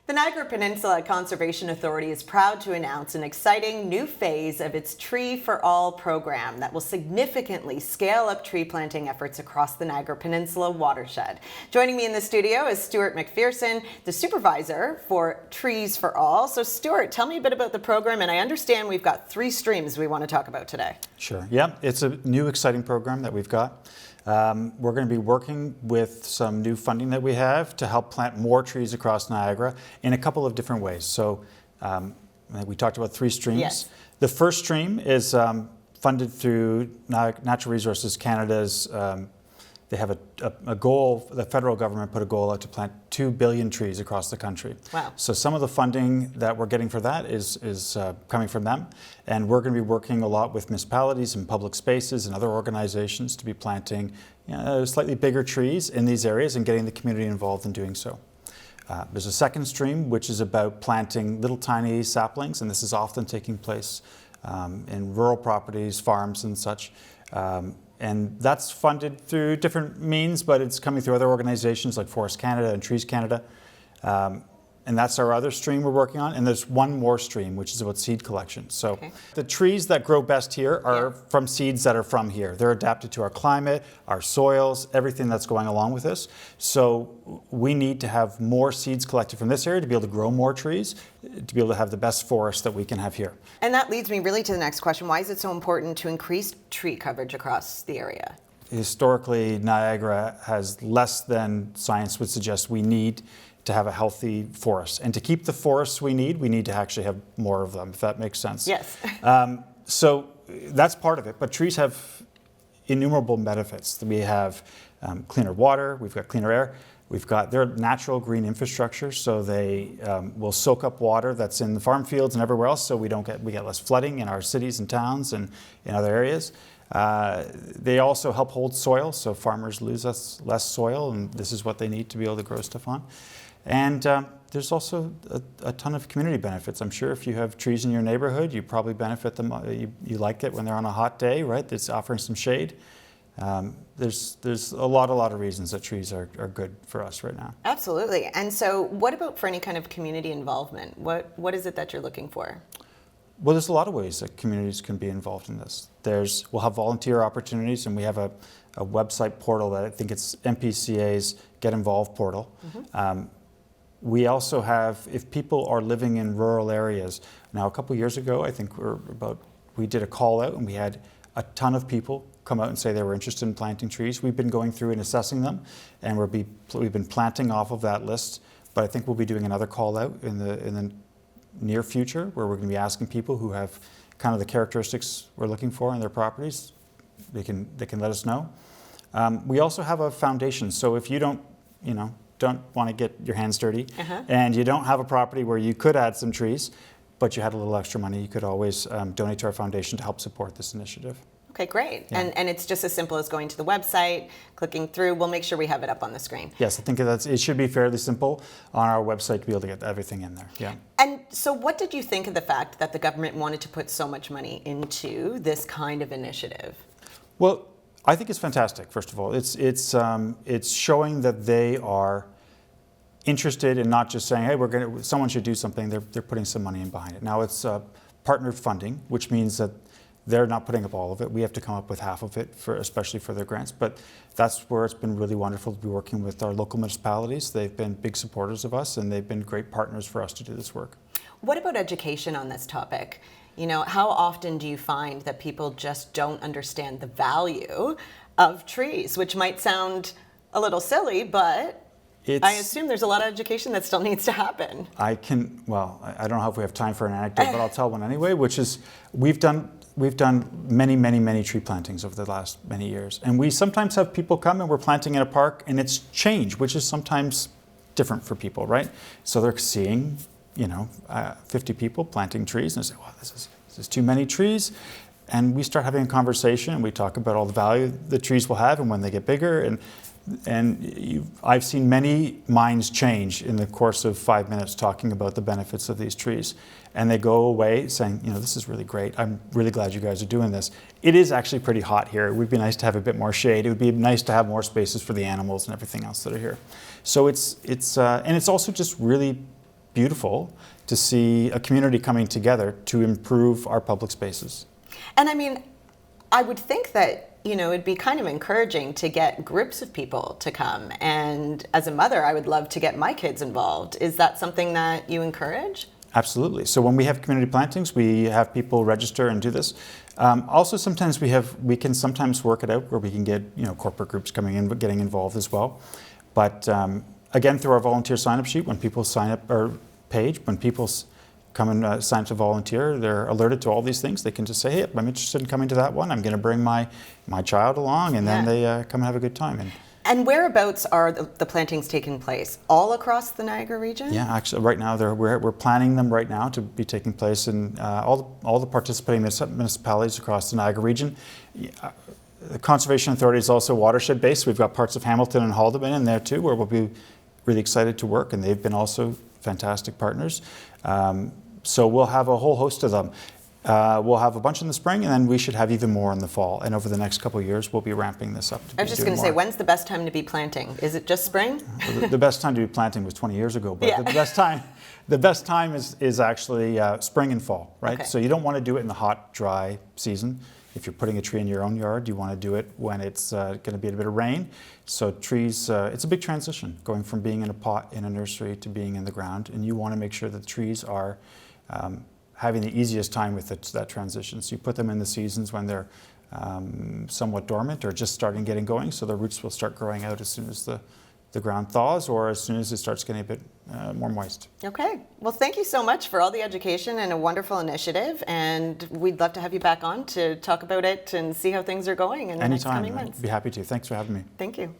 The Niagara Peninsula Conservation Authority is proud to announce an exciting new phase of its Tree for All program that will significantly scale up tree planting efforts across the Niagara Peninsula watershed. Joining me in the studio is Stuart McPherson, the Supervisor for Trees for All. So Stuart, tell me a bit about the program, and I understand we've got 3 streams we want to talk about today. Sure, yeah, it's a new exciting program that we've got. We're going to be working with some new funding that we have to help plant more trees across Niagara in a couple of different ways. So we talked about 3 streams. Yes. The first stream is funded through Natural Resources Canada's, they have a goal, the federal government put a goal out to plant 2 billion trees across the country. Wow. So some of the funding that we're getting for that is coming from them. And we're going to be working a lot with municipalities and public spaces and other organizations to be planting slightly bigger trees in these areas and getting the community involved in doing so. There's a second stream, which is about planting little tiny saplings, and this is often taking place in rural properties, farms and such. And that's funded through different means, but it's coming through other organizations like Forest Canada and Trees Canada. And that's our other stream we're working on. And there's one more stream, which is about seed collection. So the trees that grow best here are from seeds that are from here. They're adapted to our climate, our soils, everything that's going along with this. So we need to have more seeds collected from this area to be able to grow more trees, to be able to have the best forest that we can have here. And that leads me really to the next question. Why is it so important to increase tree coverage across the area? Historically, Niagara has less than science would suggest we need to have a healthy forest. And to keep the forests we need to actually have more of them, if that makes sense. Yes. So that's part of it, but trees have innumerable benefits. We have cleaner water, we've got cleaner air, they're natural green infrastructure, so they will soak up water that's in the farm fields and everywhere else, so we get less flooding in our cities and towns and in other areas. They also help hold soil, so farmers lose less soil, and this is what they need to be able to grow stuff on. And there's also a ton of community benefits. I'm sure if you have trees in your neighborhood, you probably benefit them. You like it when they're on a hot day, right? It's offering some shade. There's a lot of reasons that trees are good for us right now. Absolutely. And so what about for any kind of community involvement? What is it that you're looking for? Well, there's a lot of ways that communities can be involved in this. We'll have volunteer opportunities, and we have a website portal that I think it's MPCA's Get Involved portal. Mm-hmm. We also have, if people are living in rural areas, now a couple years ago, I think we did a call out and we had a ton of people come out and say they were interested in planting trees. We've been going through and assessing them, and we've been planting off of that list, but I think we'll be doing another call out in the near future where we're going to be asking people who have kind of the characteristics we're looking for in their properties. They can let us know. We also have a foundation, so if you don't want to get your hands dirty and you don't have a property where you could add some trees, but you had a little extra money, you could always donate to our foundation to help support this initiative. Okay, great. Yeah. And it's just as simple as going to the website, clicking through. We'll make sure we have it up on the screen. Yes, I think it should be fairly simple on our website to be able to get everything in there. Yeah. And so what did you think of the fact that the government wanted to put so much money into this kind of initiative? Well, I think it's fantastic, first of all. It's showing that they are interested in not just saying, hey, someone should do something. They're putting some money in behind it. Now it's partnered funding, which means that they're not putting up all of it. We have to come up with half of it, especially for their grants. But that's where it's been really wonderful to be working with our local municipalities. They've been big supporters of us, and they've been great partners for us to do this work. What about education on this topic? How often do you find that people just don't understand the value of trees, which might sound a little silly, but I assume there's a lot of education that still needs to happen. I don't know if we have time for an anecdote, but I'll tell one anyway, which is we've done many tree plantings over the last many years. And we sometimes have people come and we're planting in a park and it's change, which is sometimes different for people, right? So they're seeing, 50 people planting trees and they say, well, this is too many trees. And we start having a conversation and we talk about all the value the trees will have and when they get bigger. I've seen many minds change in the course of 5 minutes talking about the benefits of these trees. And they go away saying, this is really great. I'm really glad you guys are doing this. It is actually pretty hot here. It would be nice to have a bit more shade. It would be nice to have more spaces for the animals and everything else that are here. So it's also just really beautiful to see a community coming together to improve our public spaces. And I mean, I would think that, it'd be kind of encouraging to get groups of people to come. And as a mother, I would love to get my kids involved. Is that something that you encourage? Absolutely. So when we have community plantings, we have people register and do this. Also, sometimes we can sometimes work it out where we can get corporate groups coming in but getting involved as well. But again, through our volunteer sign-up sheet, when people sign up our page, when people come and sign up to volunteer, they're alerted to all these things. They can just say, hey, I'm interested in coming to that one. I'm going to bring my child along, and then they come and have a good time. And whereabouts are the plantings taking place? All across the Niagara region? Yeah, actually, right now we're planning them right now to be taking place in all the participating municipalities across the Niagara region. The Conservation Authority is also watershed based. We've got parts of Hamilton and Haldimand in there too, where we'll be really excited to work, and they've been also fantastic partners. So we'll have a whole host of them. We'll have a bunch in the spring, and then we should have even more in the fall. And over the next couple of years, we'll be ramping this up. I was just going to say, when's the best time to be planting? Is it just spring? The best time to be planting was 20 years ago, but the best time is actually spring and fall, right? Okay. So you don't want to do it in the hot, dry season. If you're putting a tree in your own yard, you want to do it when it's going to be a bit of rain. So trees, it's a big transition, going from being in a pot in a nursery to being in the ground, and you want to make sure that the trees are having the easiest time with that transition. So you put them in the seasons when they're somewhat dormant or just starting getting going, so the roots will start growing out as soon as the ground thaws or as soon as it starts getting a bit more moist. Okay. Well, thank you so much for all the education and a wonderful initiative, and we'd love to have you back on to talk about it and see how things are going in the next coming months. I'd be happy to. Thanks for having me. Thank you.